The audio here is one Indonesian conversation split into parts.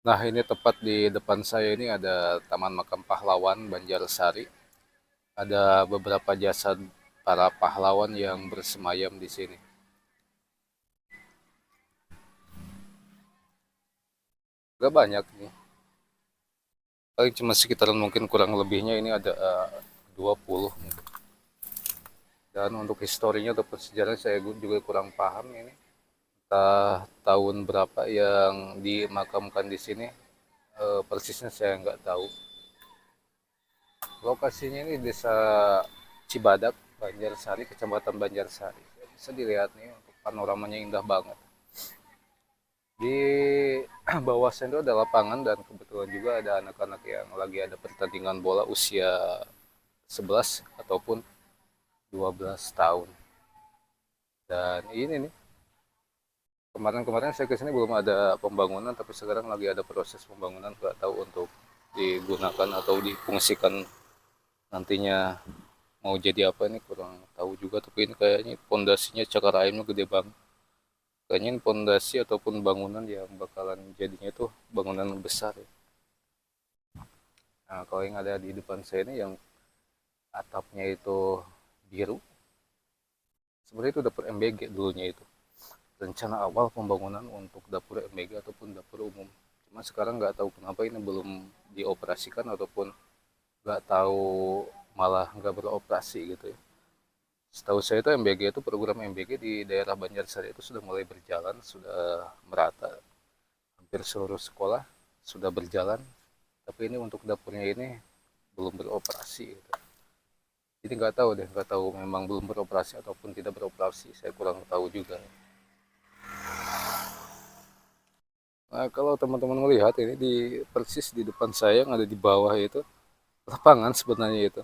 Nah, ini tepat di depan saya ini ada Taman Makam Pahlawan Banjarsari. Ada beberapa jasad para pahlawan yang bersemayam di sini. Gak banyak nih. Paling cuma sekitaran mungkin kurang lebihnya ini ada 20. Dan untuk historinya atau sejarahnya saya juga kurang paham ini. Entah tahun berapa yang dimakamkan di sini. Persisnya saya nggak tahu. Lokasinya ini desa Cibadak, Banjarsari, Kecamatan Banjarsari. Bisa dilihat nih untuk panoramanya indah banget. Di bawah saya itu ada lapangan dan kebetulan juga ada anak-anak yang lagi ada pertandingan bola usia 11 ataupun 12 tahun. Dan ini nih, kemarin-kemarin saya kesini belum ada pembangunan, tapi sekarang lagi ada proses pembangunan, nggak tahu untuk digunakan atau difungsikan nantinya mau jadi apa ini kurang tahu juga, tapi ini kayaknya pondasinya cakar ayamnya gede banget. Kayaknya ini pondasi ataupun bangunan yang bakalan jadinya itu bangunan besar ya. Nah, kalau yang ada di depan saya ini yang atapnya itu biru, sebenarnya itu dapur MBG dulunya itu. Rencana awal pembangunan untuk dapur MBG ataupun dapur umum. Cuma sekarang nggak tahu kenapa ini belum dioperasikan ataupun nggak tahu malah nggak beroperasi gitu ya. Setahu saya itu MBG itu program MBG di daerah Banjarsari itu sudah mulai berjalan, sudah merata, hampir seluruh sekolah sudah berjalan. Tapi ini untuk dapurnya ini belum beroperasi gitu. Jadi nggak tahu deh, nggak tahu memang belum beroperasi ataupun tidak beroperasi. Saya kurang tahu juga. Nah, kalau teman-teman melihat ini di persis di depan saya yang ada di bawah itu lapangan sebenarnya itu.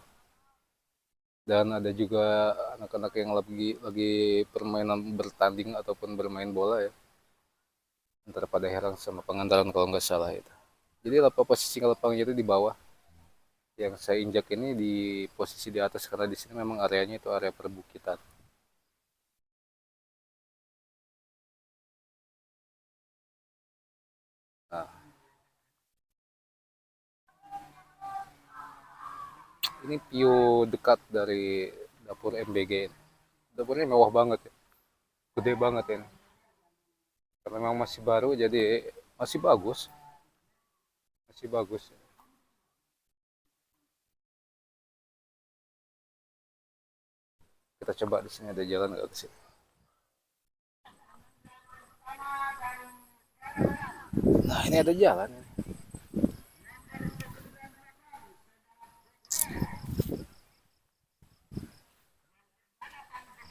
Dan ada juga anak-anak yang lagi permainan bertanding ataupun bermain bola ya. Antara pada Herang sama Pangandaran kalau nggak salah itu. Jadi posisi lapangnya itu di bawah. Yang saya injak ini di posisi di atas karena di sini memang areanya itu area perbukitan. Nah, ini view dekat dari dapur MBG ini. Dapurnya mewah banget ya. Gede banget ini. Karena memang masih baru jadi masih bagus. Masih bagus. Kita coba di sini ada jalan nggak ke sini. Nah, ini ada jalan.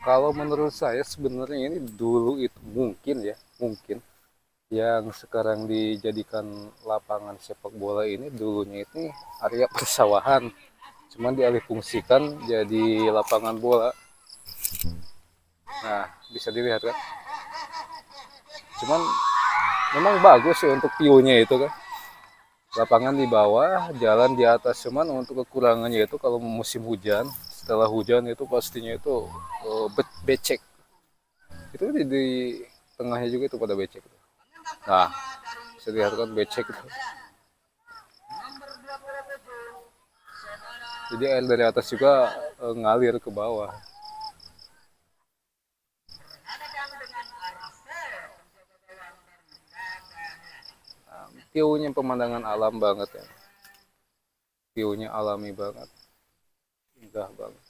Kalau menurut saya sebenarnya ini dulu itu mungkin ya, mungkin yang sekarang dijadikan lapangan sepak bola ini dulunya itu area persawahan. Cuman dialihfungsikan jadi lapangan bola. Nah, bisa dilihat kan. Cuman memang bagus sih untuk view-nya itu kan. Lapangan di bawah, jalan di atas. Cuman untuk kekurangannya itu kalau musim hujan, setelah hujan itu pastinya itu becek. Itu di tengahnya juga itu pada becek. Nah, bisa dilihat kan becek itu. Jadi air dari atas juga ngalir ke bawah. View-nya pemandangan alam banget ya. View-nya alami banget. Indah banget.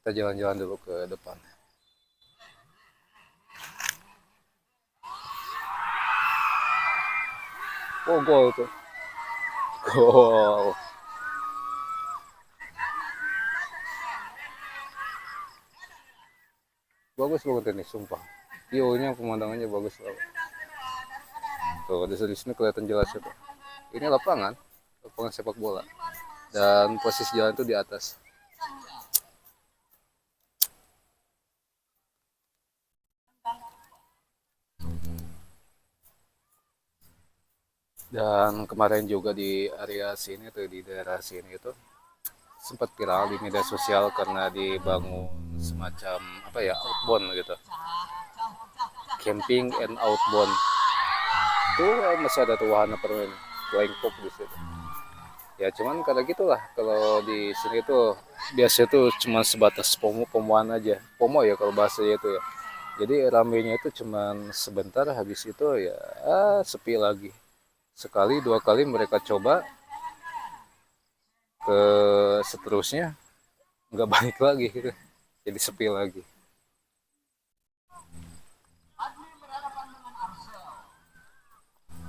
Kita jalan-jalan dulu ke depan. Oh, gol tuh. Gol. Bagus banget ini, sumpah. View-nya pemandangannya bagus banget. Tuh, di sini kelihatan jelas itu. Ini lapangan, lapangan sepak bola. Dan posisi jalan itu di atas. Dan kemarin juga di area sini tuh, di daerah sini itu sempat viral di media sosial karena dibangun semacam apa ya, outbound gitu, camping and outbound. Tuh masih ada tuh wahana permainan flying fox di situ. Ya cuman karena gitulah, kalau di sini tuh biasanya tuh cuma sebatas pomoan aja, pomo ya kalau bahasanya itu ya. Jadi ramenya itu cuman sebentar, habis itu ya sepi lagi. Sekali dua kali mereka coba, ke seterusnya nggak balik lagi gitu, jadi sepi lagi.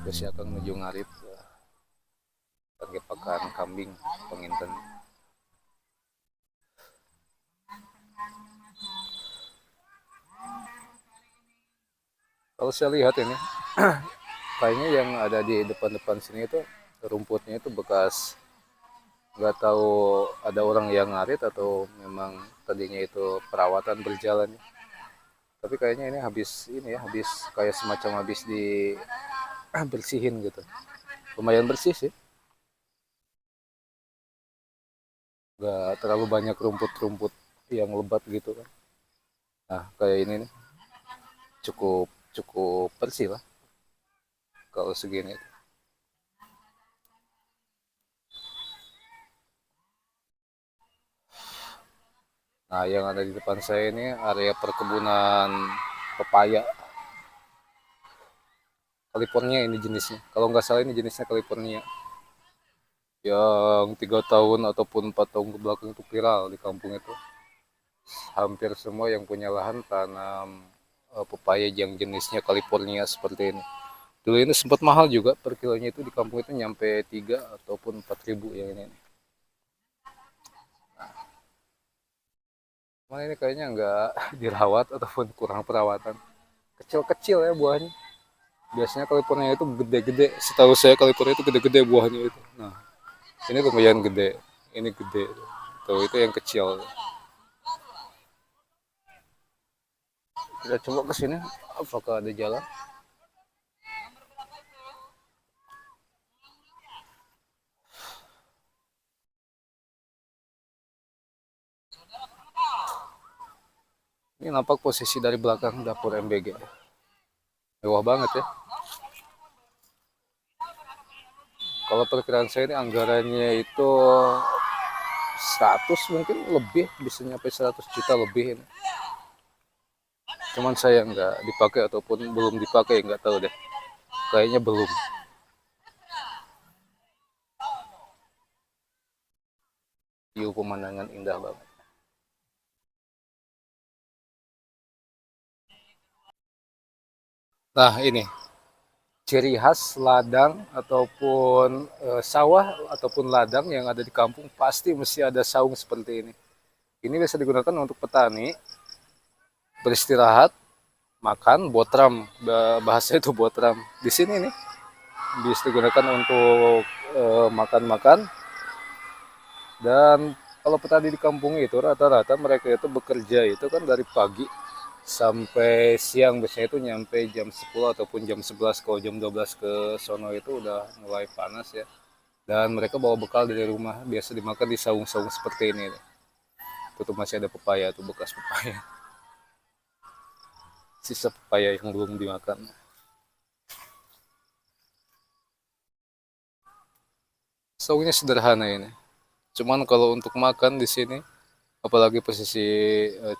Terus ya akan menuju ngarit pakai pakan kambing penginten. Kalau saya lihat ini kayaknya yang ada di depan-depan sini itu rumputnya itu bekas, nggak tahu ada orang yang ngarit atau memang tadinya itu perawatan berjalan. Tapi kayaknya ini habis ini ya, habis kayak semacam habis di bersihin gitu. Lumayan bersih sih, nggak terlalu banyak rumput-rumput yang lebat gitu kan. Nah kayak ini nih cukup cukup bersih lah kalau segini. Nah yang ada di depan saya ini area perkebunan pepaya California, ini jenisnya. Kalau nggak salah ini jenisnya California. Yang 3 tahun ataupun 4 tahun ke belakang itu viral di kampung itu. Hampir semua yang punya lahan tanam pepaya yang jenisnya California seperti ini. Dulu ini sempat mahal juga per kilonya, itu di kampung itu nyampe 3 ataupun 4 ribu yang ini. Cuma ini kayaknya nggak dirawat ataupun kurang perawatan. Kecil-kecil ya buahnya. Biasanya California itu gede-gede. Setahu saya California itu gede-gede buahnya itu. Nah, ini lumayan gede. Ini gede. Tuh, itu yang kecil. Kita coba ke sini. Apakah ada jalan? Ini nampak posisi dari belakang dapur MBG. Mewah banget ya. Kalau perkiraan saya ini anggarannya itu 100 mungkin lebih, bisa nyampe 100 juta lebih ini. Cuman saya nggak dipakai ataupun belum dipakai, nggak tahu deh. Kayaknya belum. View pemandangan indah banget. Nah ini ciri khas ladang ataupun sawah ataupun ladang yang ada di kampung, pasti mesti ada saung seperti ini. Ini bisa digunakan untuk petani beristirahat, makan, botram, bahasa itu botram. Di sini nih bisa digunakan untuk makan-makan. Dan kalau petani di kampung itu rata-rata mereka itu bekerja itu kan dari pagi sampai siang, biasanya itu nyampe jam 10 ataupun jam 11. Kalau jam 12 ke sono itu udah mulai panas ya. Dan mereka bawa bekal dari rumah, biasa dimakan di saung-saung seperti ini. Itu tuh masih ada pepaya tuh, bekas pepaya. Sisa pepaya yang belum dimakan. Saungnya sederhana ini. Cuman kalau untuk makan di sini, apalagi posisi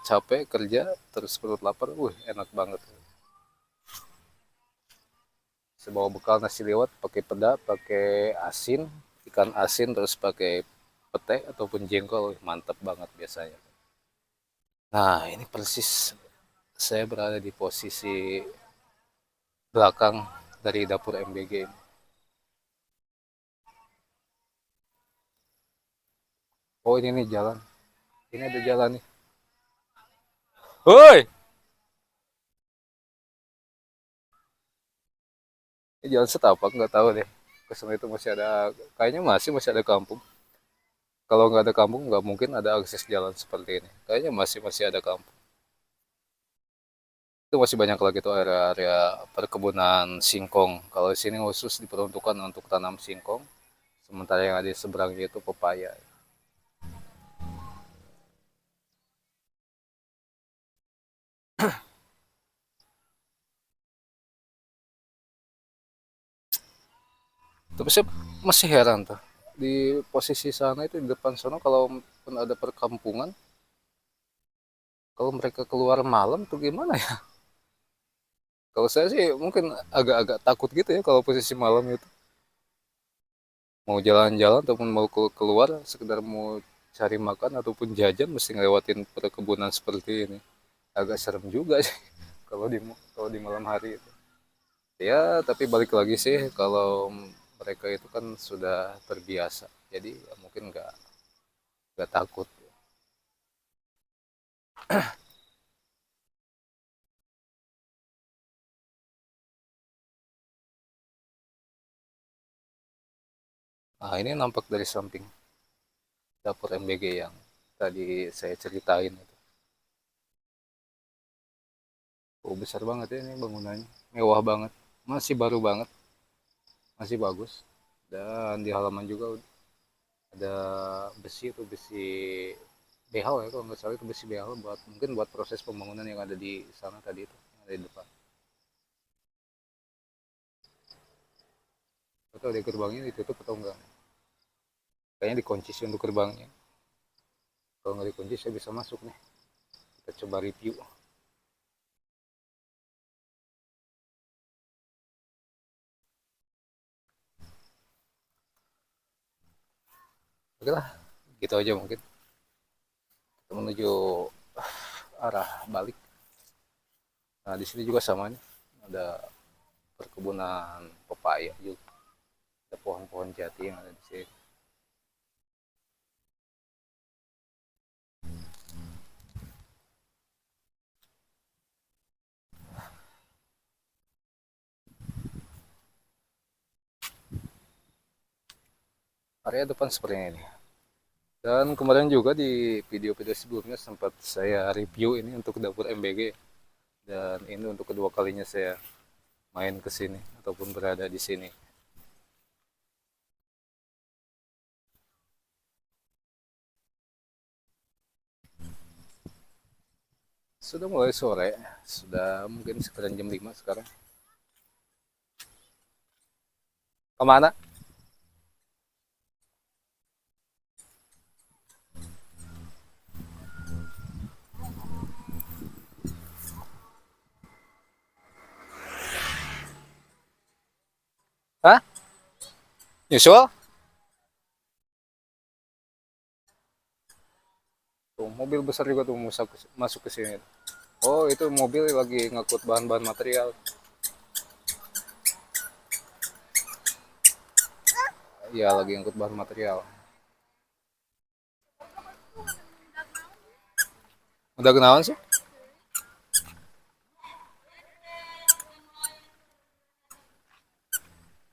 capek kerja terus perut lapar, enak banget. Saya bawa bekal nasi lewat pakai peda, pakai asin, ikan asin, terus pakai pete ataupun jengkol, mantap banget biasanya. Nah ini persis saya berada di posisi belakang dari dapur MBG ini. Oh ini nih jalan, ini ada jalan nih. Hoi, ini jalan setapak nggak tahu deh. Kesana itu masih ada, kayaknya masih ada kampung. Kalau nggak ada kampung nggak mungkin ada akses jalan seperti ini. Kayaknya masih ada kampung. Itu masih banyak lagi tuh area-area perkebunan singkong. Kalau di sini khusus diperuntukkan untuk tanam singkong, sementara yang ada di seberangnya itu pepaya. Tapi saya masih heran tuh, di posisi sana itu di depan sana kalau pun ada perkampungan, kalau mereka keluar malam tuh gimana ya? Kalau saya sih mungkin agak-agak takut gitu ya kalau posisi malam itu. Mau jalan-jalan ataupun mau keluar sekedar mau cari makan ataupun jajan mesti ngelewatin perkebunan seperti ini. Agak serem juga sih kalau di malam hari itu. Ya, tapi balik lagi sih kalau mereka itu kan sudah terbiasa. Jadi ya mungkin nggak takut. Nah, ini nampak dari samping dapur MBG yang tadi saya ceritain itu. Oh, besar banget ya ini bangunannya. Mewah banget. Masih baru banget. Masih bagus. Dan di halaman juga ada besi itu besi behal ya kalau nggak salah itu besi behal buat mungkin buat proses pembangunan yang ada di sana tadi itu yang ada di depan. Atau di gerbangnya ditutup atau enggak? Kayaknya dikunci sih untuk gerbangnya. Kalau nggak dikunci saya bisa masuk nih. Kita coba review. Oke lah, gitu aja mungkin. Kita menuju arah balik. Nah di sini juga sama nih, ada perkebunan pepaya juga, ada pohon-pohon jati yang ada di sini. Area depan seperti ini. Dan kemarin juga di video-video sebelumnya sempat saya review ini untuk dapur MBG. Dan ini untuk kedua kalinya saya main ke sini ataupun berada di sini. Sudah mulai sore, sudah mungkin sekitar jam 5 sekarang. Kemana? Hah? Nyusul? Tuh, mobil besar juga tuh masuk ke sini. Oh, itu mobil lagi ngangkut bahan-bahan material. Iya, lagi ngangkut bahan material. Udah kenalan sih?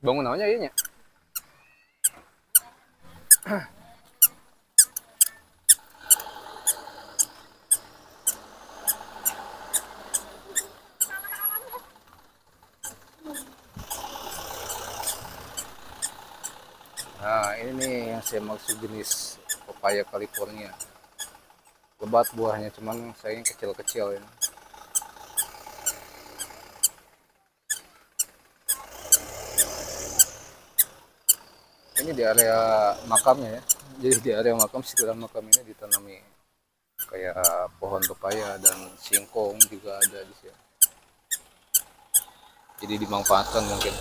Bangun namanya iya nya. Nah, ini nih yang saya maksud jenis pepaya California. Lebat buahnya, cuman sayangnya kecil-kecil ya. Ini di area makamnya ya. Jadi di area makam, sekitar makam ini ditanami kayak pohon pepaya dan singkong juga ada di sini. Jadi dimanfaatkan mungkin.